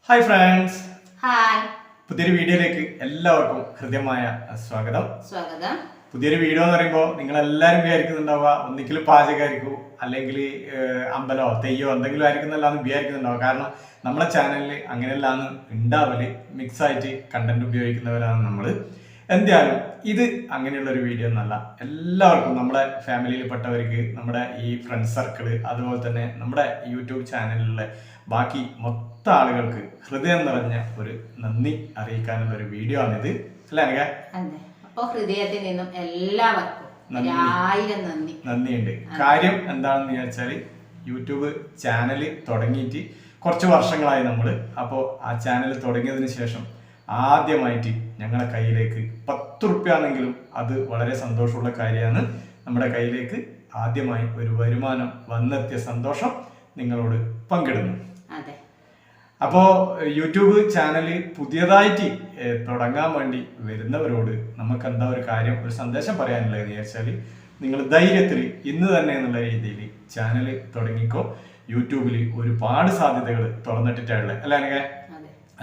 Hi friends, hi, പുതിയൊരു വീഡിയോയിലേക്ക് എല്ലാവർക്കും ഹൃദ്യമായ സ്വാഗതം. സ്വാഗതം. പുതിയൊരു വീഡിയോ എന്ന് പറയുമ്പോൾ നിങ്ങൾ എല്ലാവരും വിചാരിക്കുന്നുണ്ടാവുക ഒന്നിക്കൽ പാചകമായിരിക്കും, അല്ലെങ്കിൽ അമ്പലമോ തെയ്യോ എന്തെങ്കിലും ആയിരിക്കുന്നല്ലാന്ന് വിചാരിക്കുന്നുണ്ടാവുക. കാരണം നമ്മളെ ചാനലിൽ അങ്ങനെയല്ലാന്ന് ഉണ്ടാവല്, മിക്സ് ആയിട്ട് കണ്ടന്റ് ഉപയോഗിക്കുന്നവരാണ് നമ്മൾ. എന്തായാലും ഇത് അങ്ങനെയുള്ള ഒരു വീഡിയോ എന്നല്ല. എല്ലാവർക്കും നമ്മുടെ ഫാമിലിയിൽപ്പെട്ടവർക്ക്, നമ്മുടെ ഈ ഫ്രണ്ട്സ് സർക്കിള്, അതുപോലെ തന്നെ നമ്മുടെ യൂട്യൂബ് ചാനലിലെ ബാക്കി മൊത്തം ആളുകൾക്ക് ഹൃദയം നിറഞ്ഞ ഒരു നന്ദി അറിയിക്കാനുള്ള ഒരു വീഡിയോ ആണിത്. അല്ലേ അനഘ? അതെ. അപ്പൊ ഹൃദയത്തിൽ നിന്നും എല്ലാവർക്കും നന്ദിയുണ്ട്. കാര്യം എന്താണെന്ന് വിചാരിച്ചാല് യൂട്യൂബ് ചാനൽ തുടങ്ങിയിട്ട് കുറച്ച് വർഷങ്ങളായി നമ്മൾ. അപ്പോൾ ആ ചാനൽ തുടങ്ങിയതിന് ശേഷം ആദ്യമായിട്ട് ഞങ്ങളുടെ കയ്യിലേക്ക് 10 റുപ്യാണെങ്കിലും അത് വളരെ സന്തോഷമുള്ള കാര്യമാണ്. നമ്മുടെ കയ്യിലേക്ക് ആദ്യമായി ഒരു വരുമാനം വന്നെത്തിയ സന്തോഷം നിങ്ങളോട് പങ്കിടുന്നു. അപ്പോൾ യൂട്യൂബ് ചാനൽ പുതിയതായിട്ട് തുടങ്ങാൻ വേണ്ടി വരുന്നവരോട് നമുക്ക് എന്താ ഒരു കാര്യം, ഒരു സന്ദേശം പറയാനുള്ളത് വിചാരിച്ചാൽ, നിങ്ങൾ ധൈര്യത്തിൽ ഇന്ന് തന്നെ എന്നുള്ള രീതിയിൽ ചാനൽ തുടങ്ങിക്കോ. യൂട്യൂബിൽ ഒരുപാട് സാധ്യതകൾ തുറന്നിട്ടിട്ടുള്ളത് അല്ലേ അനഘ?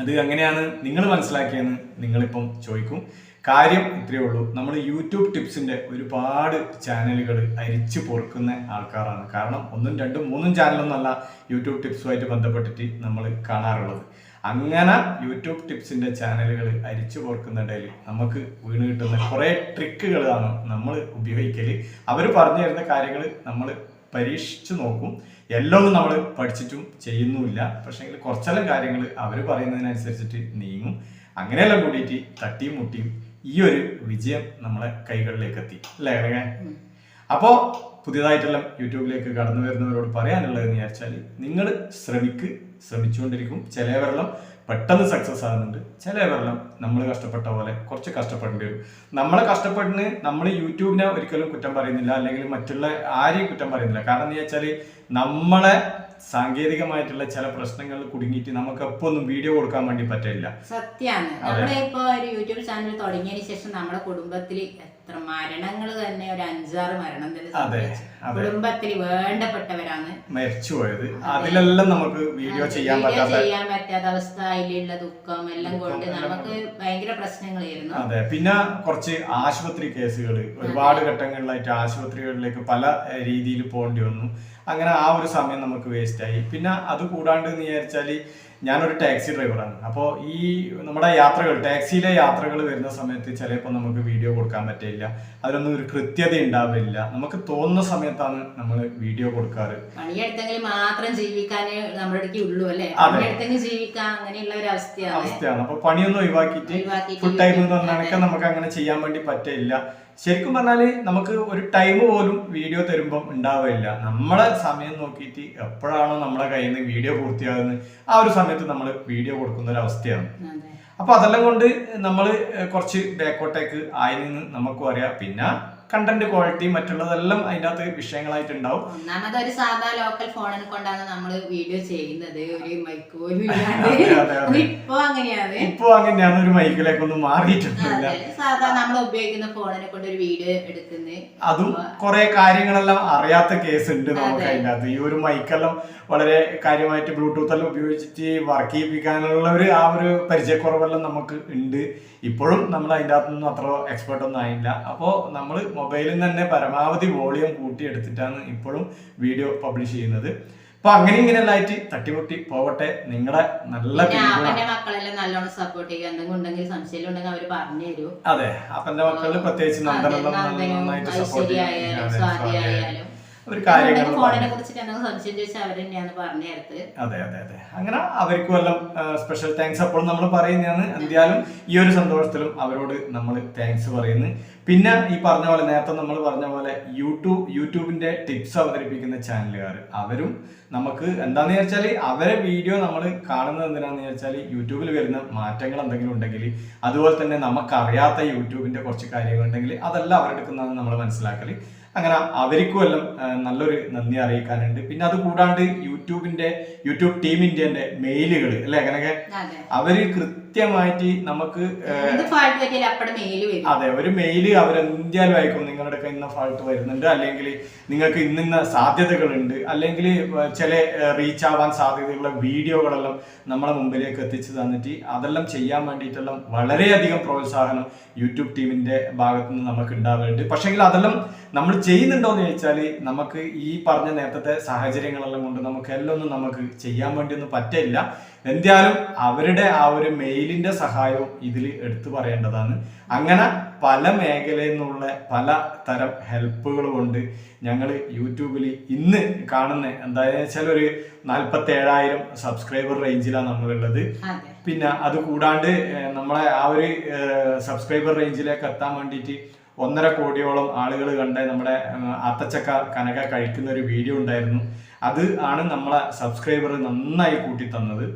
അത് എങ്ങനെയാണ് നിങ്ങൾ മനസ്സിലാക്കിയെന്ന് നിങ്ങളിപ്പം ചോദിക്കും. കാര്യം ഇത്രയേ ഉള്ളൂ, നമ്മൾ യൂട്യൂബ് ടിപ്സിന്റെ ഒരുപാട് ചാനലുകൾ അരിച്ചു പൊറുക്കുന്ന ആൾക്കാരാണ്. കാരണം 1, 2, 3 ചാനലൊന്നല്ല യൂട്യൂബ് ടിപ്സുമായിട്ട് ബന്ധപ്പെട്ടിട്ട് നമ്മൾ കാണാറുള്ളത്. അങ്ങനെ യൂട്യൂബ് ടിപ്സിന്റെ ചാനലുകൾ അരിച്ചു പൊറുക്കുന്നിടയിൽ നമുക്ക് വീണ് കിട്ടുന്ന കുറേ ട്രിക്കുകളാണ് നമ്മൾ ഉപയോഗിക്കല്. അവർ പറഞ്ഞു തരുന്ന കാര്യങ്ങൾ നമ്മൾ പരീക്ഷിച്ചു നോക്കും. എല്ലാം നമ്മൾ പഠിച്ചിട്ടും ചെയ്യുന്നുമില്ല. പക്ഷേ കുറച്ചെല്ലാം കാര്യങ്ങൾ അവർ പറയുന്നതിനനുസരിച്ചിട്ട് നീങ്ങും. അങ്ങനെയെല്ലാം കൂടിയിട്ട് തട്ടിയും മുട്ടിയും ഈ ഒരു വിജയം നമ്മളെ കൈകളിലേക്ക് എത്തി അല്ലേ അനഘ? അപ്പോൾ പുതിയതായിട്ടെല്ലാം യൂട്യൂബിലേക്ക് കടന്നു വരുന്നവരോട് പറയാനുള്ളതെന്ന് വിചാരിച്ചാൽ, നിങ്ങൾ ശ്രമിച്ചുകൊണ്ടിരിക്കും. ചിലവരെല്ലാം പെട്ടെന്ന് സക്സസ് ആകുന്നുണ്ട്, ചിലവരെല്ലാം നമ്മൾ കഷ്ടപ്പെട്ട പോലെ കുറച്ച് കഷ്ടപ്പെടേണ്ടി വരും. നമ്മളെ കഷ്ടപ്പെട്ടിന് നമ്മൾ യൂട്യൂബിനെ ഒരിക്കലും കുറ്റം പറയുന്നില്ല, അല്ലെങ്കിൽ മറ്റുള്ള ആരെയും കുറ്റം പറയുന്നില്ല. കാരണം എന്ന് വെച്ചാൽ നമ്മളെ സാങ്കേതികമായിട്ടുള്ള ചില പ്രശ്നങ്ങളിൽ കുടുങ്ങിയിട്ട് നമുക്ക് എപ്പോ ഒന്നും വീഡിയോ കൊടുക്കാൻ വേണ്ടി പറ്റില്ല. സത്യമാണ്. നമ്മുടെ ഇപ്പൊ ഒരു യൂട്യൂബ് ചാനൽ തുടങ്ങിയതിന് ശേഷം നമ്മുടെ കുടുംബത്തിൽ എത്ര മരണങ്ങൾ തന്നെ, ഒരു 5-6 മരണം തന്നെ കുടുംബത്തിൽ വേണ്ടപ്പെട്ടവരാണ് മരിച്ചുപോയത്. അതിലെല്ലാം നമുക്ക് വീഡിയോ ചെയ്യാൻ പറ്റാത്ത അവസ്ഥ, അതിലുള്ള ദുഃഖം എല്ലാം കൊണ്ട് നമുക്ക് ഭയങ്കര പ്രശ്നങ്ങളായിരുന്നു. അതെ. പിന്നെ കുറച്ച് ആശുപത്രി കേസുകൾ, ഒരുപാട് ഘട്ടങ്ങളിലായിട്ട് ആശുപത്രികളിലേക്ക് പല രീതിയിൽ പോകേണ്ടി വന്നു. അങ്ങനെ ആ ഒരു സമയം നമുക്ക് വേസ്റ്റ് ആയി. പിന്നെ അത് കൂടാണ്ട് എന്ന് വിചാരിച്ചാൽ, ഞാനൊരു ടാക്സി ഡ്രൈവറാണ്. അപ്പോൾ ഈ നമ്മുടെ ടാക്സിയിലെ യാത്രകൾ വരുന്ന സമയത്ത് ചിലപ്പോൾ നമുക്ക് വീഡിയോ കൊടുക്കാൻ പറ്റില്ല. അതിലൊന്നും ഒരു കൃത്യത ഉണ്ടാവില്ല. നമുക്ക് തോന്നുന്ന സമയത്താണ് നമ്മൾ വീഡിയോ കൊടുക്കാറ്. പണിയെടുത്തെങ്കിൽ മാത്രം ജീവിക്കാൻ നമ്മുടെ ഉള്ളൂ അല്ലേ? ജീവിക്കാൻ അങ്ങനെയുള്ള ഒരു അവസ്ഥയാണ്. അപ്പൊ പണിയൊന്നും ഒഴിവാക്കിയിട്ട് ഫുൾ ടൈം എന്ന് പറഞ്ഞാൽ നമുക്ക് അങ്ങനെ ചെയ്യാൻ വേണ്ടി പറ്റില്ല. ശരിക്കും പറഞ്ഞാല് നമുക്ക് ഒരു ടൈം പോലും വീഡിയോ തരുമ്പം ഉണ്ടാവില്ല. നമ്മളെ സമയം നോക്കിയിട്ട് എപ്പോഴാണോ നമ്മളെ കയ്യിൽ നിന്ന് വീഡിയോ പൂർത്തിയാകുന്നത് ആ ഒരു സമയത്ത് നമ്മൾ വീഡിയോ കൊടുക്കുന്ന ഒരു അവസ്ഥയാണ്. അപ്പൊ അതെല്ലാം കൊണ്ട് നമ്മൾ കുറച്ച് ബാക്കോട്ടേക്ക് ആയി നിന്ന് നമുക്കും അറിയാം. പിന്നെ കണ്ടന്റ് ക്വാളിറ്റി മറ്റുള്ളതെല്ലാം അതിൻ്റെ അകത്ത് വിഷയങ്ങളായിട്ടുണ്ടാവും. ഒന്നാമത് ഒരു സാധാ ലോക്കൽ ഫോണിനെ കൊണ്ടാണ് നമ്മൾ വീഡിയോ ചെയ്യുന്നത്. ഒരു മൈക്ക് പോലും ഇപ്പൊ അങ്ങനെയാണ്. ഒരു മൈക്കിലേക്കൊന്നും മാറിയിട്ടില്ല. സാധാ നമ്മൾ ഉപയോഗിക്കുന്ന ഫോണിനെ കൊണ്ട് ഒരു വീഡിയോ എടുക്കുന്നത്. അതും കുറെ കാര്യങ്ങളെല്ലാം അറിയാത്ത കേസ് ഉണ്ട് നമുക്ക് അതിൻ്റെ അകത്ത്. ഈ ഒരു മൈക്കെല്ലാം വളരെ കാര്യമായിട്ട് ബ്ലൂടൂത്ത് എല്ലാം ഉപയോഗിച്ചിട്ട് വർക്ക് ചെയ്യിപ്പിക്കാനുള്ള ആ ഒരു പരിചയക്കുറവെല്ലാം നമുക്ക് ഉണ്ട്. ഇപ്പോഴും നമ്മൾ അതിൻ്റെ അകത്തൊന്നും അത്ര എക്സ്പെർട്ട് ഒന്നും ആയില്ല. അപ്പോൾ നമ്മൾ മൊബൈലിൽ തന്നെ പരമാവധി വോളിയം കൂട്ടിയെടുത്തിട്ടാണ് ഇപ്പോഴും വീഡിയോ പബ്ലിഷ് ചെയ്യുന്നത്. അപ്പൊ അങ്ങനെ ഇങ്ങനെയെല്ലാം ആയിട്ട് തട്ടിമുട്ടി പോവട്ടെ. നിങ്ങളെ നല്ല മക്കളെല്ലാം നല്ലോണം സപ്പോർട്ട് ചെയ്യുക. എന്തെങ്കിലും ഉണ്ടെങ്കിൽ സംശയം ഉണ്ടെങ്കിൽ അവര് പറഞ്ഞു തരും. അതെ, അപ്പന്റെ മക്കളിൽ പ്രത്യേകിച്ച് നന്ദനെല്ലാം നന്നായിട്ട് സപ്പോർട്ട് ചെയ്യാനും ഒരു കാര്യങ്ങൾ അതെ അതെ അതെ അങ്ങനെ അവർക്കും എല്ലാം സ്പെഷ്യൽ താങ്ക്സ് അപ്പോഴും നമ്മൾ പറയുന്നതാണ്. എന്തായാലും ഈ ഒരു സന്തോഷത്തിലും അവരോട് നമ്മൾ താങ്ക്സ് പറയുന്നു. പിന്നെ ഈ പറഞ്ഞ പോലെ, നേരത്തെ നമ്മൾ പറഞ്ഞ പോലെ, യൂട്യൂബിന്റെ ടിപ്സ് അവതരിപ്പിക്കുന്ന ചാനലുകാർ അവരും നമുക്ക് എന്താന്ന് വെച്ചാൽ, അവരെ വീഡിയോ നമ്മൾ കാണുന്നത് എന്തിനാന്ന് വെച്ചാൽ യൂട്യൂബിൽ വരുന്ന മാറ്റങ്ങൾ എന്തെങ്കിലും ഉണ്ടെങ്കിൽ, അതുപോലെ തന്നെ നമുക്കറിയാത്ത യൂട്യൂബിന്റെ കുറച്ച് കാര്യങ്ങൾ ഉണ്ടെങ്കിൽ അതെല്ലാം അവരെടുക്കുന്നതാണ് നമ്മൾ മനസ്സിലാക്കല്. അങ്ങനെ അവർക്കും എല്ലാം നല്ലൊരു നന്ദി അറിയിക്കാനുണ്ട്. പിന്നെ അത് കൂടാണ്ട് യൂട്യൂബ് ടീമിന്റെ മെയിലുകൾ അല്ലെ അങ്ങനെയൊക്കെ അവര് കൃത്യമായിട്ട് നമുക്ക് അതെ ഒരു മെയില് അവരെന്തായാലും അയക്കും, നിങ്ങളുടെ ഇന്ന ഫാൾട്ട് വരുന്നുണ്ട്, അല്ലെങ്കിൽ നിങ്ങൾക്ക് ഇന്ന സാധ്യതകളുണ്ട്, അല്ലെങ്കിൽ ചില റീച്ച് ആവാൻ സാധ്യതയുള്ള വീഡിയോകളെല്ലാം നമ്മളെ മുമ്പിലേക്ക് എത്തിച്ചു തന്നിട്ട് അതെല്ലാം ചെയ്യാൻ വേണ്ടിയിട്ടെല്ലാം വളരെയധികം പ്രോത്സാഹനം യൂട്യൂബ് ടീമിന്റെ ഭാഗത്ത് നിന്ന് നമുക്ക് ഉണ്ടാവുന്നുണ്ട്. പക്ഷെങ്കിൽ അതെല്ലാം നമ്മൾ ചെയ്യുന്നുണ്ടോ എന്ന് ചോദിച്ചാൽ നമുക്ക് ഈ പറഞ്ഞ നേരത്തെ സാഹചര്യങ്ങളെല്ലാം കൊണ്ട് നമുക്ക് എല്ലാം ഒന്നും നമുക്ക് ചെയ്യാൻ വേണ്ടിയൊന്നും പറ്റില്ല. എന്തായാലും അവരുടെ ആ ഒരു മെയിലിന്റെ സഹായവും ഇതിൽ എടുത്തു പറയേണ്ടതാണ്. അങ്ങനെ പല മേഖലയിൽ നിന്നുള്ള പല തരം ഹെൽപ്പുകൾ കൊണ്ട് ഞങ്ങൾ യൂട്യൂബിൽ ഇന്ന് കാണുന്ന എന്താണെന്ന് വെച്ചാൽ ഒരു 47,000 സബ്സ്ക്രൈബർ റേഞ്ചിലാണ് നമ്മളുള്ളത്. പിന്നെ അത് കൂടാണ്ട് നമ്മളെ ആ ഒരു സബ്സ്ക്രൈബർ റേഞ്ചിലേക്ക് എത്താൻ വേണ്ടിയിട്ട് 1.5 കോടിയോളം ആളുകൾ കണ്ട നമ്മുടെ ആത്തച്ചക്ക കനക കഴിക്കുന്ന ഒരു വീഡിയോ ഉണ്ടായിരുന്നു. അത് ആണ് നമ്മളെ സബ്സ്ക്രൈബർ നന്നായി കൂട്ടി തന്നത്.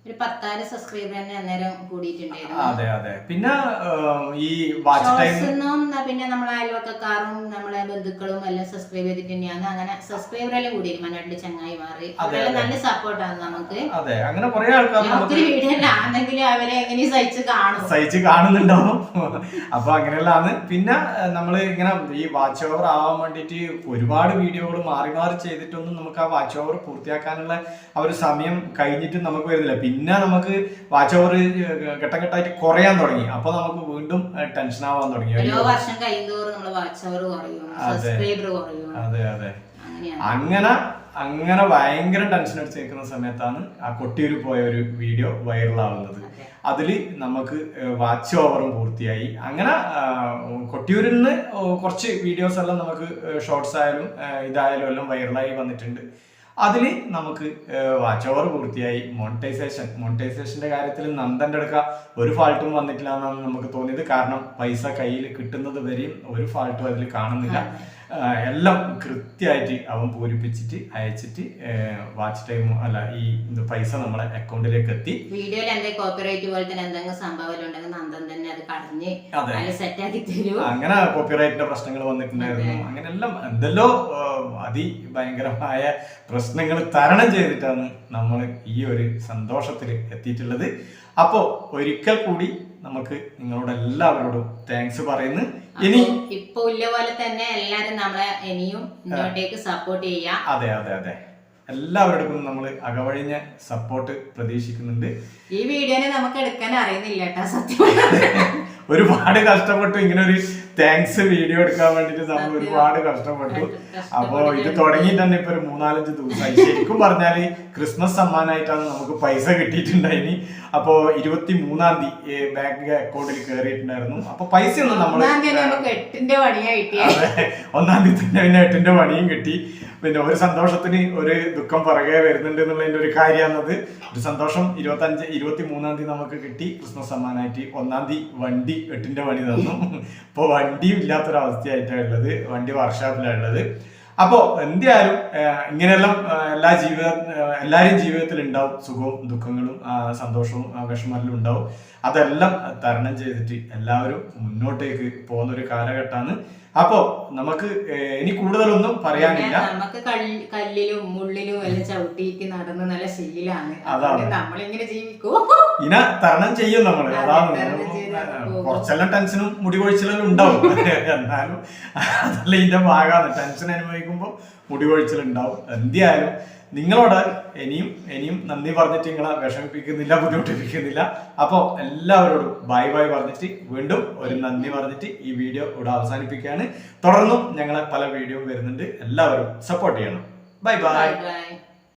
ഒരു 10,000 സബ്സ്ക്രൈബർ തന്നെ അന്നേരം കൂടിയിട്ടുണ്ടായിരുന്നു. അതെ അതെ. പിന്നെ ഈ വാച്ച് ടൈം പിന്നെ നമ്മളെ അയൽവക്കക്കാരും നമ്മളെ ബന്ധുക്കളും എല്ലാം സബ്സ്ക്രൈബ് ചെയ്തിട്ട് തന്നെയാണ്. അങ്ങനെ സബ്സ്ക്രൈബർ എല്ലാം കൂടി മനാട്ടിൽ ചങ്ങായി മാറി നല്ല സപ്പോർട്ടാണ് നമുക്ക്. അതെ അങ്ങനെ കുറെ ആൾക്കാർ വീഡിയോ അവരെ എങ്ങനെ സഹിച്ച് കാണുന്നുണ്ടാവും. അപ്പൊ അങ്ങനെയുള്ളതാണ്. പിന്നെ നമ്മള് ഇങ്ങനെ ഈ വാച്ച് ഓവർ ആവാൻ വേണ്ടിട്ട് ഒരുപാട് വീഡിയോകൾ മാറി മാറി ചെയ്തിട്ടൊന്നും നമുക്ക് ആ വാച്ച് ഓവർ പൂർത്തിയാക്കാനുള്ള ആ ഒരു സമയം കഴിഞ്ഞിട്ട് നമുക്ക് വരുന്നില്ല. പിന്നെ നമുക്ക് വാച്ച് ഓവർ ഘട്ടഘട്ടമായിട്ട് കുറയാൻ തുടങ്ങി. അപ്പൊ നമുക്ക് വീണ്ടും ടെൻഷൻ ആവാൻ തുടങ്ങി. അതെ അതെ. അങ്ങനെ ഭയങ്കര ടെൻഷൻ അടിച്ച് നിൽക്കുന്ന സമയത്താണ് ആ കൊട്ടിയൂർ പോയ ഒരു വീഡിയോ വൈറലാവുന്നത്. അതിൽ നമുക്ക് വാച്ച് ഓവറും പൂർത്തിയായി. അങ്ങനെ കൊട്ടിയൂരിൽ നിന്ന് കുറച്ച് വീഡിയോസ് എല്ലാം നമുക്ക് ഷോർട്സ് ആയാലും ഇതായാലും എല്ലാം വൈറലായി വന്നിട്ടുണ്ട്. അതിൽ നമുക്ക് വാച്ച് ഓവർ പൂർത്തിയായി. മോണിറ്റൈസേഷന്റെ കാര്യത്തിൽ നന്ദന്റെ അടുക്ക ഒരു ഫാൾട്ടും വന്നിട്ടില്ല എന്നാണ് നമുക്ക് തോന്നിയത്. കാരണം പൈസ കയ്യിൽ കിട്ടുന്നത് വരെയും ഒരു ഫാൾട്ടും അതിൽ കാണുന്നില്ല. എല്ലാം കൃത്യമായിട്ട് അവൻ പൂരിപ്പിച്ചിട്ട് അയച്ചിട്ട് വാച്ച് ടൈം അല്ല ഈ പൈസ നമ്മളെ അക്കൗണ്ടിലേക്ക് എത്തി. വീഡിയോയിൽ എന്തെങ്കിലും കോപ്പിറൈറ്റ് പോലെ തന്നെ എന്തെങ്കിലും സംഭവം ഉണ്ടെങ്കിൽ നന്ദൻ തന്നെ അത് കടഞ്ഞ് സെറ്റാക്കി തരും. അങ്ങനെ കോപ്പിറൈറ്റിന്റെ പ്രശ്നങ്ങൾ വന്നിട്ടുണ്ടായിരുന്നു. അങ്ങനെയെല്ലാം എന്തെല്ലോ അതിഭയങ്കരമായ പ്രശ്നങ്ങൾ തരണം ചെയ്തിട്ടാണ് നമ്മൾ ഈ ഒരു സന്തോഷത്തിൽ എത്തിയിട്ടുള്ളത്. അപ്പോ ഒരിക്കൽ കൂടി നമുക്ക് നിങ്ങളോട് എല്ലാവരോടും താങ്ക്സ് പറയുന്നു. ഇനി ഇപ്പൊ ഉള്ള പോലെ തന്നെ എല്ലാരും നമ്മളെ ഇനിയും ഇങ്ങോട്ടേക്ക് സപ്പോർട്ട് ചെയ്യാം. അതെ അതെ അതെ. എല്ലാവരോടും നമ്മൾ അകവഴിഞ്ഞ സപ്പോർട്ട് പ്രതീക്ഷിക്കുന്നുണ്ട്. ഈ വീഡിയോനെ നമുക്ക് എടുക്കാൻ അറിയുന്നില്ല കേട്ടോ സത്യം. ഒരുപാട് കഷ്ടപ്പെട്ടു ഇങ്ങനെ ഒരു താങ്ക്സ് വീഡിയോ എടുക്കാൻ വേണ്ടിട്ട് നമ്മൾ ഒരുപാട് കഷ്ടപ്പെട്ടു. അപ്പോ ഇത് തുടങ്ങി തന്നെ ഇപ്പൊ ഒരു 3-4 ദിവസമായി. ശരിക്കും പറഞ്ഞാല് ക്രിസ്മസ് സമ്മാനമായിട്ടാണ് നമുക്ക് പൈസ കിട്ടിയിട്ടുണ്ടായിനി. അപ്പോ 23-ാം തീയതി ബാങ്ക് അക്കൗണ്ടിൽ കയറിയിട്ടുണ്ടായിരുന്നു. അപ്പൊ പൈസ ഒന്നും നമ്മൾ 1-ാം തീയതി തന്നെ 8ന്റെ പണിയും കിട്ടി. പിന്നെ ഒരു സന്തോഷത്തിന് ഒരു ദുഃഖം പുറകെ വരുന്നുണ്ട് എന്നുള്ളതിന്റെ ഒരു കാര്യമാണത്. ഒരു സന്തോഷം 23-ാം തീയതി നമുക്ക് കിട്ടി ക്രിസ്മസ് സമ്മാനമായിട്ട്. 1-ാം തീയതി വണ്ടി 8ന്റെ പണി തന്നു. ഇപ്പൊ വണ്ടിയും ഇല്ലാത്തൊരവസ്ഥയായിട്ടാണ് ഉള്ളത്. വണ്ടി വർക്ക്ഷോപ്പിലാണ് ഉള്ളത്. അപ്പോ എന്തായാലും ഇങ്ങനെയെല്ലാം എല്ലാവരും ജീവിതത്തിൽ ഉണ്ടാവും. സുഖവും ദുഃഖങ്ങളും സന്തോഷവും വിഷമങ്ങളും ഉണ്ടാവും. അതെല്ലാം തരണം ചെയ്തിട്ട് എല്ലാവരും മുന്നോട്ടേക്ക് പോകുന്ന ഒരു കാലഘട്ടമാണ്. അപ്പോ നമുക്ക് ഇനി കൂടുതലൊന്നും പറയാനില്ല. നമുക്ക് കല്ലിലും മുള്ളിലും എല്ലാം ചവിട്ടിയിട്ട് നടന്ന് നല്ല ശീലാണ്. നമ്മളിങ്ങനെ ജീവിക്കൂ. ഇന തരണം ചെയ്യും നമ്മള്. അതാണ് കുറച്ചെല്ലാം ടെൻഷനും മുടി കൊഴിച്ചിലെല്ലാം ഉണ്ടാവും. എന്നാലും അതല്ല ഇതിന്റെ ഭാഗമാണ്. ടെൻഷൻ അനുഭവിക്കുമ്പോൾ മുടി കൊഴിച്ചിലുണ്ടാവും. എന്തായാലും നിങ്ങളോട് ഇനിയും നന്ദി പറഞ്ഞിട്ട് നിങ്ങളെ വിഷമിപ്പിക്കുന്നില്ല, ബുദ്ധിമുട്ടിപ്പിക്കുന്നില്ല. അപ്പോൾ എല്ലാവരോടും ബൈ പറഞ്ഞിട്ട് വീണ്ടും ഒരു നന്ദി പറഞ്ഞിട്ട് ഈ വീഡിയോ ഇവിടെ അവസാനിപ്പിക്കുകയാണ്. തുടർന്നും ഞങ്ങളെ പല വീഡിയോ വരുന്നുണ്ട്. എല്ലാവരും സപ്പോർട്ട് ചെയ്യണം. ബൈ.